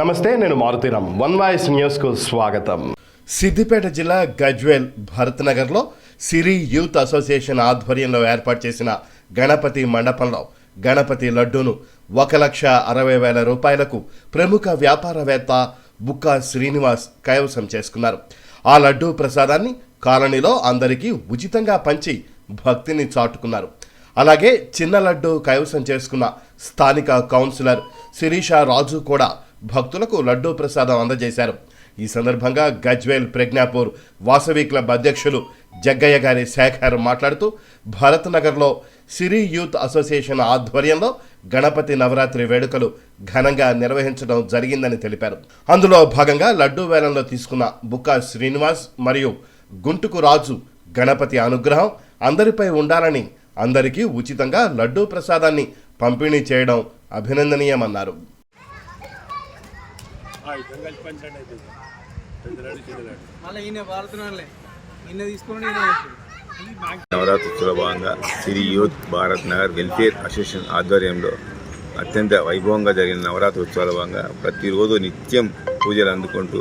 నమస్తే, నేను Maruthi Ram. One voice న్యూస్కు స్వాగతం. సిద్దిపేట జిల్లా గజ్వేల్ భరత్ నగర్లో సిరి యూత్ అసోసియేషన్ ఆధ్వర్యంలో ఏర్పాటు చేసిన గణపతి మండపంలో గణపతి లడ్డూను 1,60,000 రూపాయలకు ప్రముఖ వ్యాపారవేత్త బుక్కా శ్రీనివాస్ కైవసం చేసుకున్నారు. ఆ లడ్డూ ప్రసాదాన్ని కాలనీలో అందరికీ ఉచితంగా పంచి భక్తిని చాటుకున్నారు. అలాగే చిన్న లడ్డూ కైవసం చేసుకున్న స్థానిక కౌన్సిలర్ శిరీష రాజు కూడా భక్తులకు లడ్డూ ప్రసాదం అందజేశారు. ఈ సందర్భంగా గజ్వేల్ ప్రజ్ఞాపూర్ వాసవి క్లబ్ అధ్యక్షులు జగ్గయ్య గారి శేఖర్ మాట్లాడుతూ భరత్ నగర్లో సిరి యూత్ అసోసియేషన్ ఆధ్వర్యంలో గణపతి నవరాత్రి వేడుకలు ఘనంగా నిర్వహించడం జరిగిందని తెలిపారు. అందులో భాగంగా లడ్డూ వేలంలో తీసుకున్న బుక్కా శ్రీనివాస్ మరియు గుంటుకు రాజు గణపతి అనుగ్రహం అందరిపై ఉండాలని అందరికీ ఉచితంగా లడ్డూ ప్రసాదాన్ని పంపిణీ చేయడం అభినందనీయమన్నారు. నవరాత్రి ఉత్సవ భాగంగా Siri youth Bharat Nagar welfare association ఆధ్వర్యంలో అత్యంత వైభవంగా జరిగిన నవరాత్రి ఉత్సవాల భాగంగా ప్రతిరోజు నిత్యం పూజలు అందుకుంటూ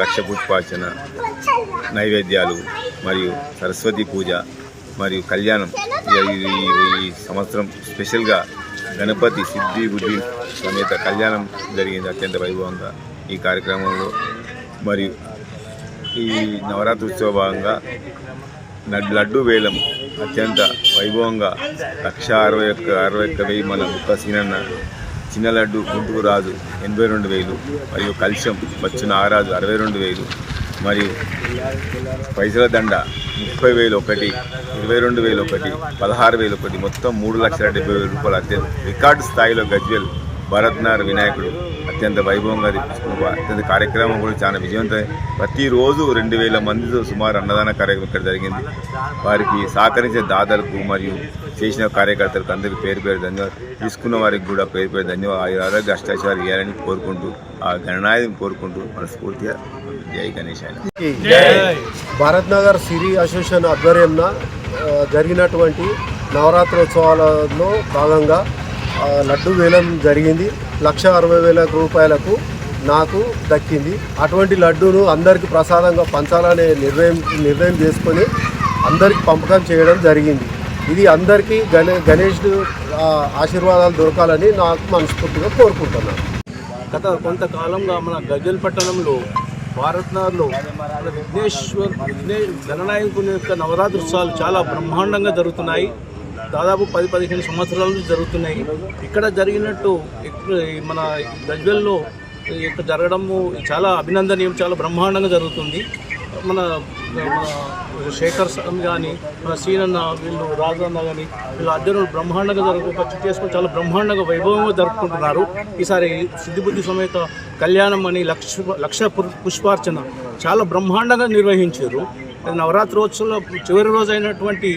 లక్ష పుష్పార్చన, నైవేద్యాలు మరియు సరస్వతి పూజ మరియు కళ్యాణం. ఈ సంవత్సరం స్పెషల్గా గణపతి సిద్ధి బుద్ధి సమేత కళ్యాణం జరిగింది అత్యంత వైభవంగా. ఈ కార్యక్రమంలో మరియు ఈ నవరాత్రి ఉత్సవ భాగంగా లడ్డూ వేలం అత్యంత వైభవంగా 1,61,000 మన బుక్క సీనన్న, చిన్న లడ్డు గుంటూరు రాజు 82,000 మరియు కల్షం బచ్చున ఆరాజు 62,000 మరియు పైసల దండ 30,000 ఒకటి, 22,000 ఒకటి, 16,000 ఒకటి, మొత్తం 3,70,000 రూపాయలు అత్యంత రికార్డు స్థాయిలో గజ్వేల్ భరత్ నగర్ వినాయకుడు అత్యంత వైభవంగా తెప్పించుకున్న అత్యంత కార్యక్రమం కూడా చాలా విజయవంతమై ప్రతిరోజు 2,000 మందితో సుమారు అన్నదాన కార్యక్రమం ఇక్కడ జరిగింది. వారికి సహకరించే దాతలకు మరియు చేసిన కార్యకర్తలకు అందరికీ పేరు పేరు ధన్యవాదాలు, తీసుకున్న వారికి కూడా పేరు పేరు ధన్యవాదాలు. ఆరోగ్య అష్టాచారు ఇవ్వాలని కోరుకుంటూ ఆ గణనాయకుని కోరుకుంటూ మనస్ఫూర్తిగా జై గణేష్. భారత్ నగర్ సిరి అసోసియేషన్ ఆధ్వర్యంలో జరిగినటువంటి నవరాత్రోత్సవాలలో భాగంగా లడ్డు వేలం జరిగింది. 1,60,000 రూపాయలకు నాకు దక్కింది. అటువంటి లడ్డూను అందరికీ ప్రసాదంగా పంచాలనే నిర్ణయం చేసుకొని అందరికీ పంపకం చేయడం జరిగింది. ఇది అందరికీ గణేష్ ఆశీర్వాదాలు దొరకాలని నాకు మనస్ఫూర్తిగా కోరుకుంటున్నాను. గత కొంతకాలంగా మన గజ్వేల్ పట్టణంలో భారత్ నగర్లో గణనాయకుని యొక్క నవరాత్రి ఉత్సవాలు చాలా బ్రహ్మాండంగా జరుగుతున్నాయి. దాదాపు 10-15 సంవత్సరాల నుంచి జరుగుతున్నాయి. ఇక్కడ జరిగినట్టు మన గజ్వేల్లో ఇక్కడ జరగడము చాలా అభినందనీయం, చాలా బ్రహ్మాండంగా జరుగుతుంది. మన శేఖర్ కానీ, మన సీనన్న, వీళ్ళు రాజన్న కానీ వీళ్ళు అధ్యయనం బ్రహ్మాండంగా ఖర్చు చేసుకొని చాలా బ్రహ్మాండంగా వైభవంగా జరుపుకుంటున్నారు. ఈసారి సిద్ధిబుద్ధి సమేత కళ్యాణం అని లక్ష పుష్పార్చన చాలా బ్రహ్మాండంగా నిర్వహించారు. నవరాత్రోత్సవంలో చివరి రోజు అయినటువంటి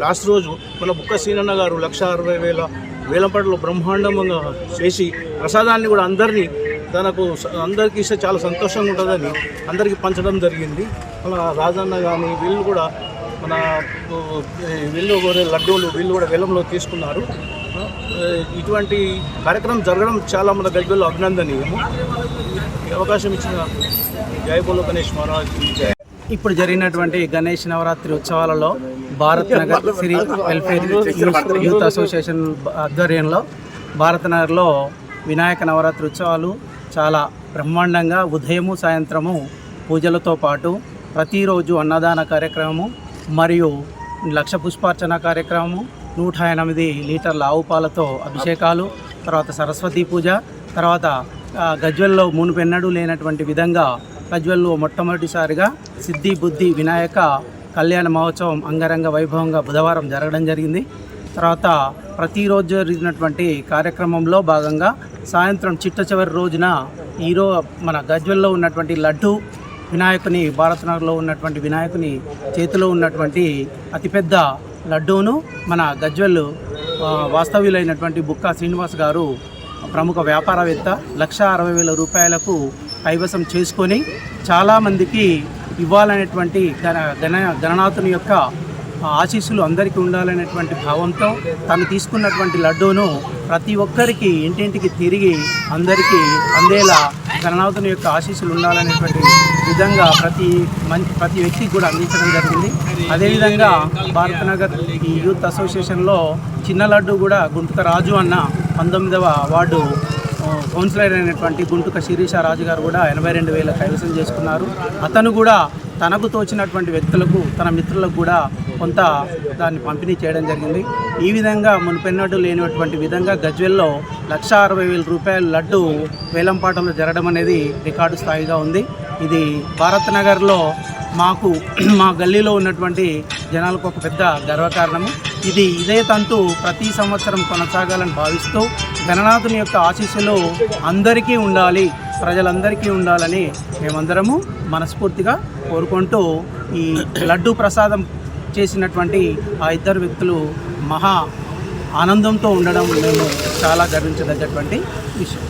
లాస్ట్ రోజు మన బుక్క సీనన్న గారు 1,60,000 వేలంపాటలో బ్రహ్మాండంగా చేసి ప్రసాదాన్ని కూడా అందరికీ ఇస్తే చాలా సంతోషంగా ఉంటుందని అందరికీ పంచడం జరిగింది. మన రాజన్న కానీ వీళ్ళు కూడా లడ్డూలు వీళ్ళు కూడా వేలంలో తీసుకున్నారు. ఇటువంటి కార్యక్రమం జరగడం చాలా మన గజ్వేల్లో అభినందనీయము. అవకాశం ఇచ్చిన జై బోలో గణేష్ మహారాజ్. ఇప్పుడు జరిగినటువంటి గణేష్ నవరాత్రి ఉత్సవాలలో భారత్ నగర్ సిరి వెల్ఫేర్ యూత్ అసోసియేషన్ ఆధ్వర్యంలో భారత్ నగర్లో వినాయక నవరాత్రి ఉత్సవాలు చాలా బ్రహ్మాండంగా ఉదయము సాయంత్రము పూజలతో పాటు ప్రతిరోజు అన్నదాన కార్యక్రమము మరియు 1,00,000 పుష్పార్చన కార్యక్రమము, 108 లీటర్ల ఆవు పాలతో అభిషేకాలు, తర్వాత సరస్వతి పూజ, తర్వాత గజ్వేల్లో మునుపెన్నడూ లేనటువంటి విధంగా గజ్వేల్లో మొట్టమొదటిసారిగా సిద్ధి బుద్ధి వినాయక కళ్యాణ మహోత్సవం అంగరంగ వైభవంగా బుధవారం జరగడం జరిగింది. తర్వాత ప్రతిరోజు జరిగినటువంటి కార్యక్రమంలో భాగంగా సాయంత్రం చిట్ట చివరి రోజున మన గజ్వేల్లో ఉన్నటువంటి లడ్డు వినాయకుని, భారత్ నగర్లో ఉన్నటువంటి వినాయకుని చేతిలో ఉన్నటువంటి అతిపెద్ద లడ్డూను మన గజ్వేల్ వాస్తవ్యులైనటువంటి బుక్కా శ్రీనివాస్ గారు ప్రముఖ వ్యాపారవేత్త 1,60,000 రూపాయలకు కైవసం చేసుకొని చాలామందికి ఇవ్వాలనేటువంటి గణనాథుని యొక్క ఆశీస్సులు అందరికీ ఉండాలనేటువంటి భావంతో తను తీసుకున్నటువంటి లడ్డూను ప్రతి ఒక్కరికి ఇంటింటికి తిరిగి అందరికీ అందేలా గణనాథుని యొక్క ఆశీస్సులు ఉండాలనేటువంటి విధంగా ప్రతి వ్యక్తికి కూడా అందించడం జరిగింది. అదేవిధంగా భారతనగర్ ఈ యూత్ అసోసియేషన్లో చిన్న లడ్డు కూడా గుంటుక రాజు అన్న 19వ వార్డు కౌన్సిలర్ అయినటువంటి గుంటుక శిరీష రాజు గారు కూడా 82,000 కైవసం చేసుకున్నారు. అతను కూడా తనకు తోచినటువంటి వ్యక్తులకు, తన మిత్రులకు కూడా కొంత దాన్ని పంపిణీ చేయడం జరిగింది. ఈ విధంగా మునుపెన్నడూ లేనటువంటి విధంగా గజ్వెల్లో 1,60,000 రూపాయల లడ్డు వేలంపాటలో జరగడం అనేది రికార్డు స్థాయిగా ఉంది. ఇది భారత్ నగర్లో మా గల్లీలో ఉన్నటువంటి జనాలకు ఒక పెద్ద గర్వకారణము. ఇదే తంతు ప్రతి సంవత్సరం కొనసాగాలని భావిస్తూ గణనాథుని యొక్క ఆశీస్సులు అందరికీ ఉండాలి, ప్రజలందరికీ ఉండాలని మేమందరము మనస్ఫూర్తిగా కోరుకుంటూ ఈ లడ్డు ప్రసాదం చేసినటువంటి ఆ ఇద్దరు వ్యక్తులు మహా ఆనందంతో ఉండడం మేము చాలా గర్వించదగ్గటువంటి విషయం.